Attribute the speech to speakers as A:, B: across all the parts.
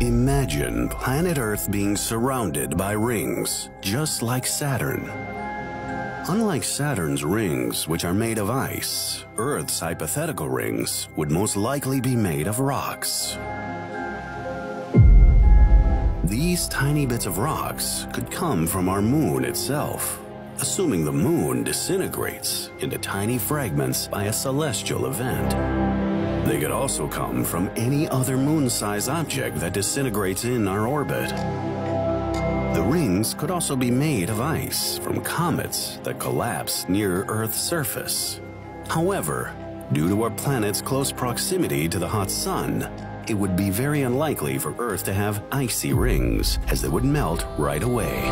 A: Imagine planet Earth being surrounded by rings, just like Saturn. Unlike Saturn's rings, which are made of ice, Earth's hypothetical rings would most likely be made of rocks. These tiny bits of rocks could come from our moon itself, assuming the moon disintegrates into tiny fragments by a celestial event. They could also come from any other moon-sized object that disintegrates in our orbit. The rings could also be made of ice from comets that collapse near Earth's surface. However, due to our planet's close proximity to the hot sun, it would be very unlikely for Earth to have icy rings, as they would melt right away.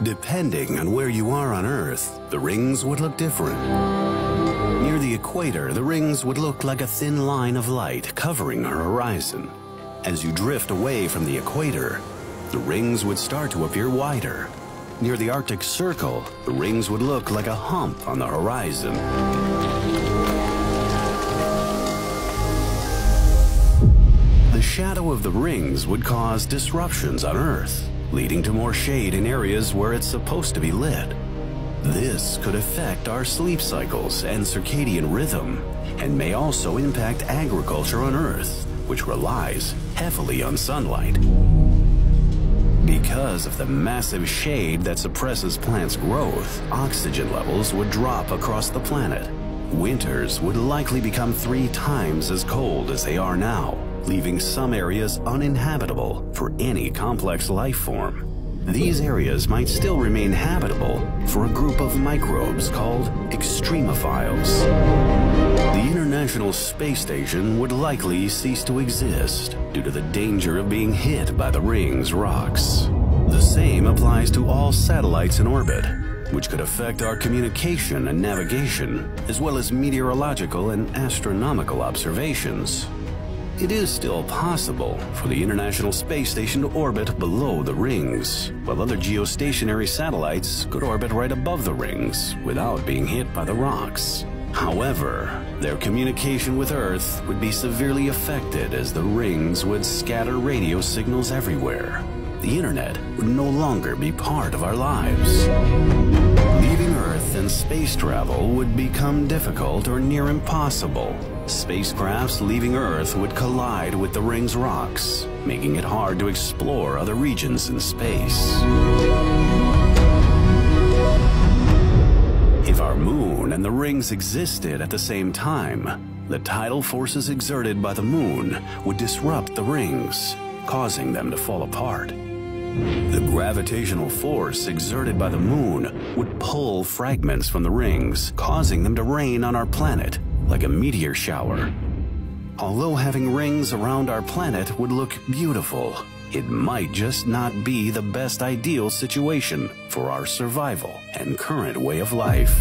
A: Depending on where you are on Earth, the rings would look different. Near the equator, the rings would look like a thin line of light covering our horizon. As you drift away from the equator, the rings would start to appear wider. Near the Arctic Circle, the rings would look like a hump on the horizon. The shadow of the rings would cause disruptions on Earth, leading to more shade in areas where it's supposed to be lit. This could affect our sleep cycles and circadian rhythm, and may also impact agriculture on Earth, which relies heavily on sunlight. Because of the massive shade that suppresses plants' growth, oxygen levels would drop across the planet. Winters would likely become 3 times as cold as they are now, leaving some areas uninhabitable for any complex life form. These areas might still remain habitable for a group of microbes called extremophiles. The International Space Station would likely cease to exist due to the danger of being hit by the rings' rocks. The same applies to all satellites in orbit, which could affect our communication and navigation, as well as meteorological and astronomical observations. It is still possible for the International Space Station to orbit below the rings, while other geostationary satellites could orbit right above the rings without being hit by the rocks. However, their communication with Earth would be severely affected as the rings would scatter radio signals everywhere. The internet would no longer be part of our lives. Leaving Earth and space travel would become difficult or near impossible. Spacecrafts leaving Earth would collide with the rings' rocks, making it hard to explore other regions in space. If our moon and the rings existed at the same time, the tidal forces exerted by the moon would disrupt the rings, causing them to fall apart. The gravitational force exerted by the moon would pull fragments from the rings, causing them to rain on our planet like a meteor shower. Although having rings around our planet would look beautiful, it might just not be the best ideal situation for our survival and current way of life.